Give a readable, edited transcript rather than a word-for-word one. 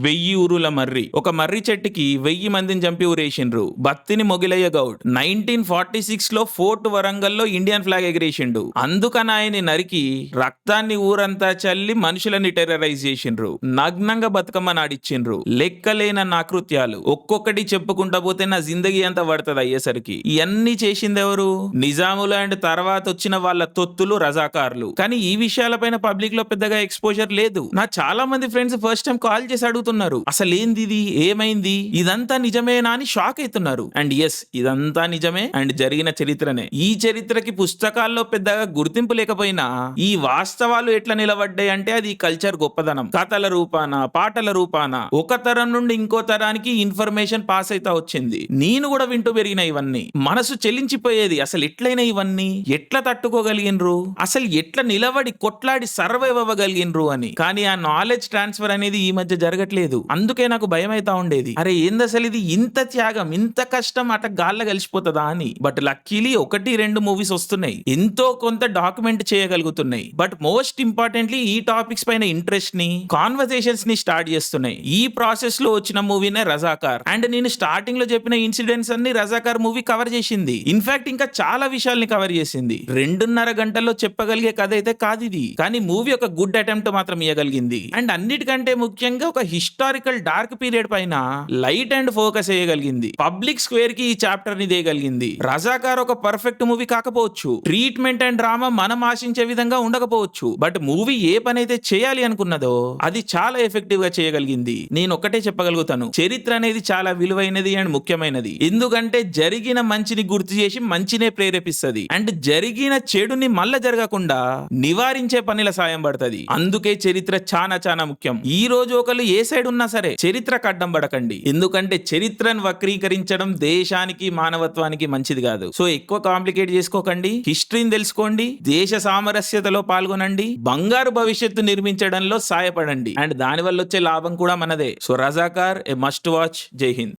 వెయ్యి ఊరుల మర్రి. ఒక మర్రి చెట్టుకి 1000 మందిని చంపి ఊరేసిండ్రు. బత్తిని మొగిలయ్య గౌడ్ 1946 లో ఫోర్ట్ వరంగల్లో ఇండియన్ ఫ్లాగ్ ఎగిరేసిండు. అందుకని ఆయన్ని నరికి రక్తాన్ని ఊరంతా చల్లి మనుషులని టెర్రరైజ్ చేసిండ్రు. నగ్నంగా బతుకమ్మ నాడిచ్చిండ్రు. లెక్కలేన నాకృత్యాలు ఒక్కొక్కటి చెప్పుకుంటా పోతే నా జిందగీ అంతా పడుతుంది అయ్యేసరికి. ఇవన్నీ చేసింది ఎవరు? నిజాములు అండ్ తర్వాత వచ్చిన వాళ్ళ తొత్తులు రజాకార్లు. కానీ ఈ విషయాలపైన పబ్లిక్ లో పెద్దగా ఎక్స్పోజర్ లేదు. నా చాలా మంది ఫ్రెండ్స్ ఫస్ట్ టైం కాల్ చేసి అడుగుతున్నారు, అసలు ఏంది ఇది, ఏమైంది, ఇదంతా నిజమేనా అని షాక్ అవుతున్నారు. అండ్ ఎస్, ఇదంతా నిజమే అండ్ జరిగిన చరిత్రనే. ఈ చరిత్రకి పుస్తకాల్లో పెద్దగా గుర్తింపు లేకపోయినా ఈ వాస్తవాలు ఎట్లా నిలబడ్డాయి అంటే అది కల్చర్ గొప్పదనం. కథల రూపాన, పాటల రూపాన ఒక తరం నుండి ఇంకో తరానికి ఇన్ఫర్మేషన్ పాస్ అయితా వచ్చింది. నేను కూడా వింటూ పెరిగిన ఇవన్నీ. మనసు చెల్లించిపోయేది, అసలు ఎట్లయినా ఇవన్నీ ఎట్లా తట్టుకోగలిగినరు, అసలు ఎట్లా నిలబడి కొట్లాడి సర్వైవ్ అవ్వగలిగినరు అని. కానీ ఆ నాలెడ్జ్ ట్రాన్స్ఫర్ అనేది ఈ మధ్య జరగట్లేదు. అందుకే నాకు భయం అయితా ఉండేది, అరే ఏంది అసలు ఇది, ఇంత త్యాగం, ఇంత కష్టం అట గాల్ల కలిసిపోతుందా అని. బట్ లక్కీలీ 1-2 మూవీస్ వస్తున్నాయి, ఎంతో కొంత డాక్యుమెంట్ చేయగలుగుతున్నాయి. బట్ మోస్ట్ ఇంపార్టెంట్లీ ఈ టాపిక్స్ పైన ఇంట్రెస్ట్ ని, కాన్వర్సేషన్స్ ని స్టార్ట్ చేస్తున్నాయి. ఈ ప్రాసెస్ లో వచ్చిన మూవీనే రజాకార్. అండ్ నేను స్టార్టింగ్ లో చెప్పిన ఇన్సిడెంట్స్ అన్ని రజాకార్ మూవీ కవర్ చేసింది. ఇన్ఫాక్ట్ ఇంకా చాలా విషయాల్ని కవర్ చేసింది. 2.5 గంటల్లో చెప్పగలిగే కథ అయితే కాదు ఇది, కానీ మూవీ ఒక గుడ్ అటెంప్ట్ మాత్రం ఇవ్వగలిగింది. అండ్ అన్నిటికంటే ముఖ్యంగా ఒక హిస్టారికల్ డార్క్ పీరియడ్ పైన లైట్ అండ్ ఫోకస్ చేయగలిగింది. పబ్లిక్ స్క్వేర్ కి ఈ చాప్టర్ ని దేయగలిగింది. రజాకార్ ఒక పర్ఫెక్ట్ మూవీ కాకపోవచ్చు, ట్రీట్మెంట్ అండ్ డ్రామా మనం ఆశించే విధంగా ఉండకపోవచ్చు, బట్ మూవీ ఏ పని అయితే చేయాలి అనుకున్నదో అది చాలా ఎఫెక్టివ్ గా చేయగలిగింది. నేను ఒక్కటే చెప్పగలుగుతాను, చరిత్ర అనేది చాలా విలువైనది అండ్ ముఖ్యమైనది. ఎందుకంటే జరిగిన మంచిని గుర్తు చేసి మంచినే ప్రేరేపిస్తుంది అండ్ జరిగిన చెడుని మళ్ళా జరగకుండా నివారించే పనిల సాయం పడుతుంది. అందుకే చరిత్ర చాలా చాలా ముఖ్యం. ఈ రోజు ఒకళ్ళు ఏ సైడ్ ఉన్నా సరే చరిత్రకు అడ్డం పడకండి, ఎందుకంటే చరిత్రను వక్రీకరించడం దేశానికి, మానవత్వానికి మంచిది కాదు. సో ఎక్కువ కాంప్లికేట్ చేసుకోకండి, హిస్టరీని తెలుసుకోండి, దేశ సామరస్యతలో పాల్గొనండి, బంగారు భవిష్యత్తు నిర్మించడంలో సాయపడండి అండ్ దానివల్ల వచ్చే లాభం కూడా మనదే. So Razakar a must watch. జై హింద్.